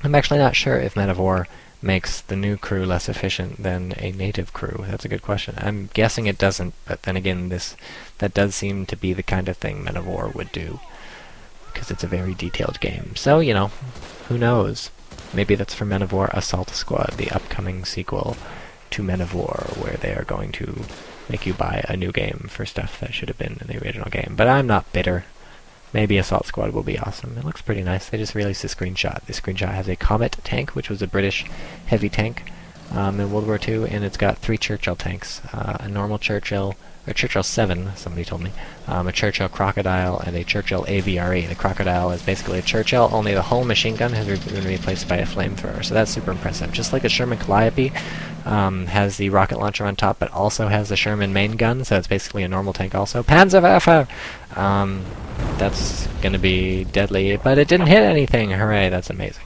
I'm actually not sure if Men of War makes the new crew less efficient than a native crew. That's a good question. I'm guessing it doesn't, but then again, that does seem to be the kind of thing Men of War would do, because it's a very detailed game. So, who knows? Maybe that's for Men of War Assault Squad, the upcoming sequel to Men of War, where they are going to make you buy a new game for stuff that should have been in the original game. But I'm not bitter. Maybe Assault Squad will be awesome. It looks pretty nice. They just released a screenshot. The screenshot has a Comet tank, which was a British heavy tank in World War II, and it's got 3 Churchill tanks. A normal Churchill, or Churchill 7, somebody told me, a Churchill Crocodile, and a Churchill AVRE. The Crocodile is basically a Churchill, only the whole machine gun has been replaced by a flamethrower, so that's super impressive. Just like the Sherman Calliope has the rocket launcher on top, but also has the Sherman main gun, so it's basically a normal tank also. Panzerwerfer! That's gonna be deadly, but it didn't hit anything! Hooray, that's amazing.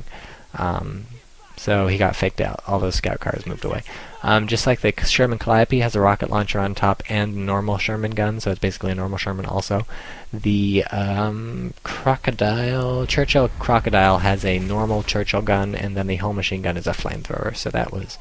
So he got faked out. All those scout cars moved away. Just like the Sherman Calliope has a rocket launcher on top and a normal Sherman gun, so it's basically a normal Sherman also. The Churchill Crocodile has a normal Churchill gun, and then the whole machine gun is a flamethrower, so that was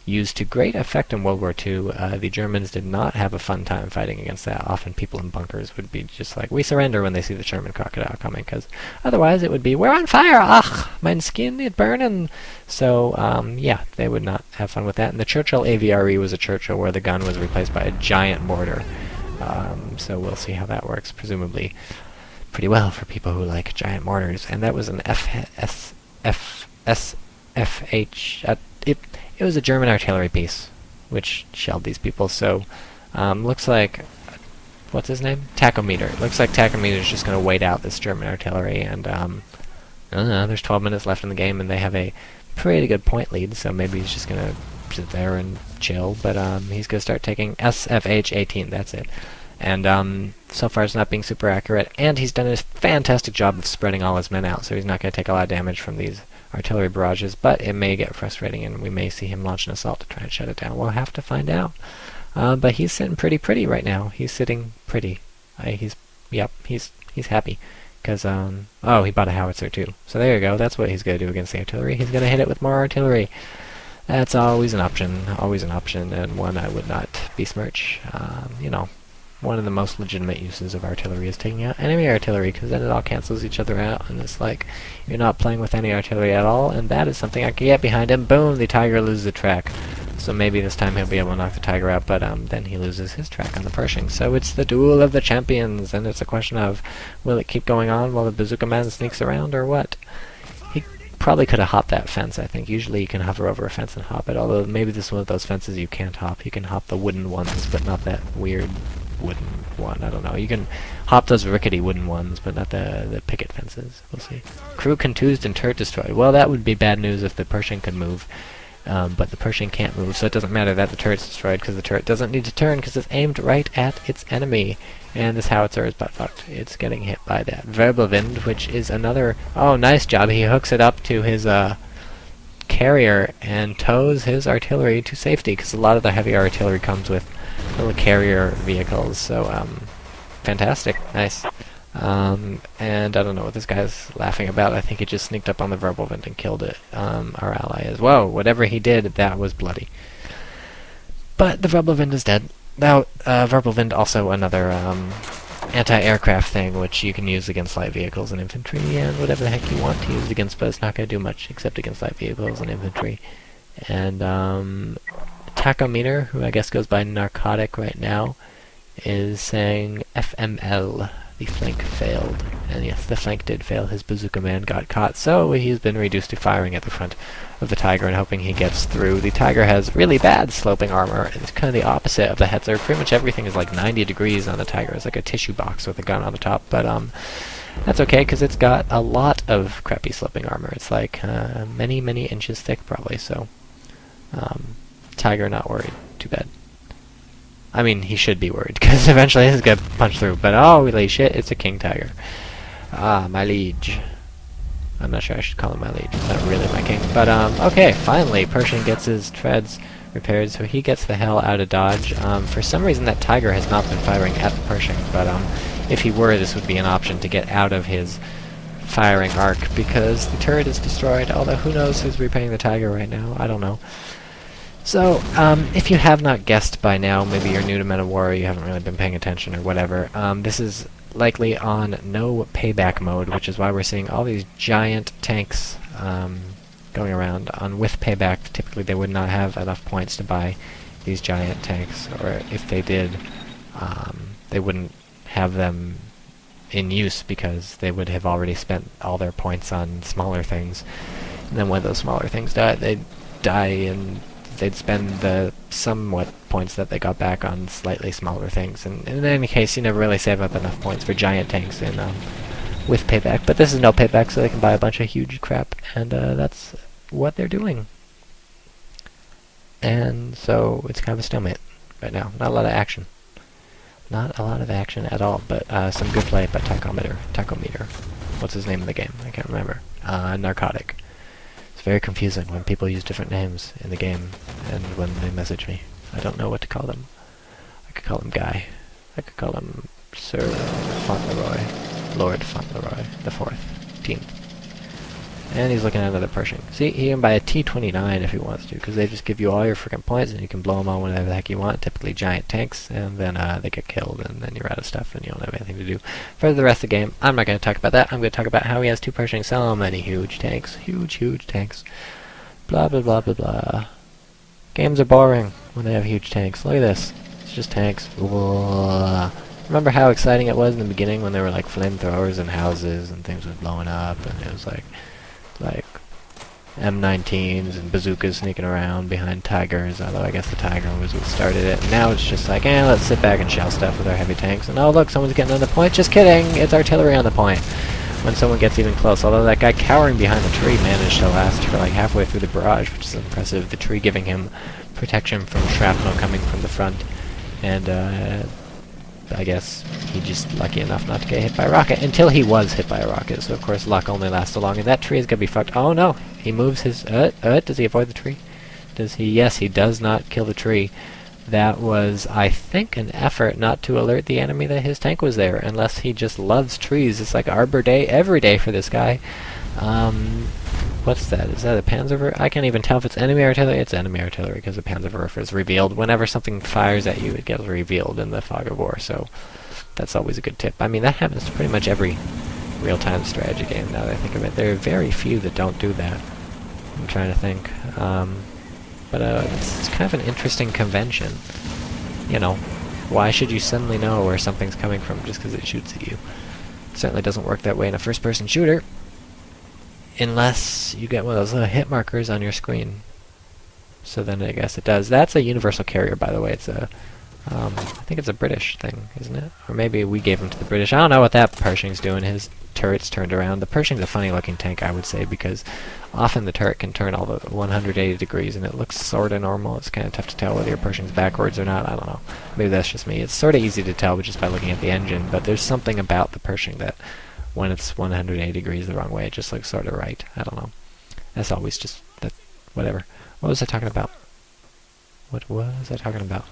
used to great effect in World War II. The Germans did not have a fun time fighting against that. Often people in bunkers would be just like, we surrender when they see the Sherman Crocodile coming, because otherwise it would be, we're on fire! Ach, mein skin, it burning! So, yeah, they would not have fun with that. And the Churchill AVRE was a Churchill where the gun was replaced by a giant mortar. So we'll see how that works, presumably pretty well for people who like giant mortars. And that was an it was a German artillery piece, which shelled these people. So, looks like, what's his name? Tachometer. It looks like Tachometer is just going to wait out this German artillery, and I don't know, there's 12 minutes left in the game, and they have a pretty good point lead, so maybe he's just going to sit there and chill, but he's going to start taking SFH-18, that's it. And so far it's not being super accurate, and he's done a fantastic job of spreading all his men out, so he's not going to take a lot of damage from these artillery barrages, but it may get frustrating, and we may see him launch an assault to try and shut it down. We'll have to find out. But he's sitting pretty right now. He's sitting pretty. He's happy. Because, oh, he bought a howitzer too. So there you go, that's what he's going to do against the artillery. He's going to hit it with more artillery. That's always an option, and one I would not besmirch. One of the most legitimate uses of artillery is taking out enemy artillery, because then it all cancels each other out, and it's like, you're not playing with any artillery at all, and that is something I can get behind him. Boom! The Tiger loses the track. So maybe this time he'll be able to knock the Tiger out, but then he loses his track on the Pershing. So it's the duel of the champions, and it's a question of, will it keep going on while the Bazooka Man sneaks around, or what? He probably could have hopped that fence, I think. Usually you can hover over a fence and hop it, although maybe this is one of those fences you can't hop. You can hop the wooden ones, but not that weird wooden one. I don't know. You can hop those rickety wooden ones, but not the picket fences. We'll see. Crew contused and turret destroyed. Well, that would be bad news if the Pershing could move. But the Pershing can't move, so it doesn't matter that the turret's destroyed, because the turret doesn't need to turn, because it's aimed right at its enemy. And this howitzer is butt-fucked. It's getting hit by that Wirbelwind, which is another... Oh, nice job. He hooks it up to his carrier and tows his artillery to safety, because a lot of the heavy artillery comes with little carrier vehicles, so fantastic. Nice. And I don't know what this guy's laughing about. I think he just sneaked up on the Wirbelwind and killed it. Our ally is... Whoa, whatever he did, that was bloody. But the Wirbelwind is dead. Now, Wirbelwind also another anti-aircraft thing, which you can use against light vehicles and infantry, and whatever the heck you want to use it against, but it's not going to do much except against light vehicles and infantry. And Tachometer, who I guess goes by Narcotic right now, is saying FML. The flank failed. And yes, the flank did fail. His Bazooka Man got caught, so he's been reduced to firing at the front of the Tiger and hoping he gets through. The Tiger has really bad sloping armor. It's kind of the opposite of the Hetzer. Pretty much everything is like 90 degrees on the Tiger. It's like a tissue box with a gun on the top, but that's okay, because it's got a lot of crappy sloping armor. It's like many inches thick, probably, so Tiger not worried. Too bad. I mean, he should be worried, because eventually he's going to punch through. But oh, holy shit, it's a King Tiger. Ah, my liege. I'm not sure I should call him my liege. He's not really my king. But, okay, finally, Pershing gets his treads repaired, so he gets the hell out of dodge. For some reason, that Tiger has not been firing at the Pershing, but if he were, this would be an option to get out of his firing arc because the turret is destroyed, although who knows who's repaying the Tiger right now, I don't know. So, if you have not guessed by now, maybe you're new to Men of War, or you haven't really been paying attention or whatever, this is likely on no payback mode, which is why we're seeing all these giant tanks going around. On with payback, typically they would not have enough points to buy these giant tanks, or if they did, they wouldn't have them in use because they would have already spent all their points on smaller things. And then when those smaller things die, they'd die and they'd spend the somewhat points that they got back on slightly smaller things. And in any case, you never really save up enough points for giant tanks in with payback. But this is no payback, so they can buy a bunch of huge crap, and that's what they're doing. And so it's kind of a stalemate right now. Not a lot of action. Not a lot of action at all, but some good play by TychoCelchuuu. What's his name in the game? I can't remember. Narcotic. It's very confusing when people use different names in the game and when they message me. I don't know what to call them. I could call him Guy. I could call him Sir Fauntleroy. Lord Fauntleroy the 4th. 10th. And he's looking at another Pershing. See, he can buy a T-29 if he wants to, because they just give you all your freaking points, and you can blow them all whenever the heck you want, typically giant tanks, and then they get killed, and then you're out of stuff, and you don't have anything to do. For the rest of the game, I'm not going to talk about that. I'm going to talk about how he has 2 Pershings, so many huge tanks. Huge tanks. Blah, blah, blah, blah, blah. Games are boring when they have huge tanks. Look at this. It's just tanks. Whoa. Remember how exciting it was in the beginning when there were, like, flamethrowers in houses, and things were blowing up, and it was like M19s and bazookas sneaking around behind Tigers, although I guess the Tiger was what started it. And now it's just like, let's sit back and shell stuff with our heavy tanks. And oh look, someone's getting on the point. Just kidding, it's artillery on the point. When someone gets even close, although that guy cowering behind the tree managed to last for like halfway through the barrage, which is impressive. The tree giving him protection from shrapnel coming from the front, and I guess he just lucky enough not to get hit by a rocket until he was hit by a rocket. So of course luck only lasts so long, and that tree is gonna be fucked. Oh no, he moves his. Does he avoid the tree? Does he? Yes, he does not kill the tree. That was, I think, an effort not to alert the enemy that his tank was there, unless he just loves trees. It's like Arbor Day every day for this guy. What's that? Is that a Panzerwerfer? I can't even tell if it's enemy artillery. It's enemy artillery because the Panzerwerfer is revealed. Whenever something fires at you, it gets revealed in the fog of war, so that's always a good tip. I mean, that happens to pretty much every real-time strategy game, now that I think of it. There are very few that don't do that. I'm trying to think. But it's kind of an interesting convention. You know, why should you suddenly know where something's coming from just because it shoots at you? It certainly doesn't work that way in a first-person shooter. Unless you get one of those little hit markers on your screen. So then I guess it does. That's a universal carrier, by the way. It's a, I think it's a British thing, isn't it? Or maybe we gave him to the British. I don't know what that Pershing's doing. His turret's turned around. The Pershing's a funny-looking tank, I would say, because often the turret can turn all the 180 degrees, and it looks sort of normal. It's kind of tough to tell whether your Pershing's backwards or not. I don't know. Maybe that's just me. It's sort of easy to tell just by looking at the engine, but there's something about the Pershing that when it's 180 degrees the wrong way, it just looks sort of right. I don't know. That's always just that. Whatever. What was I talking about? What was I talking about?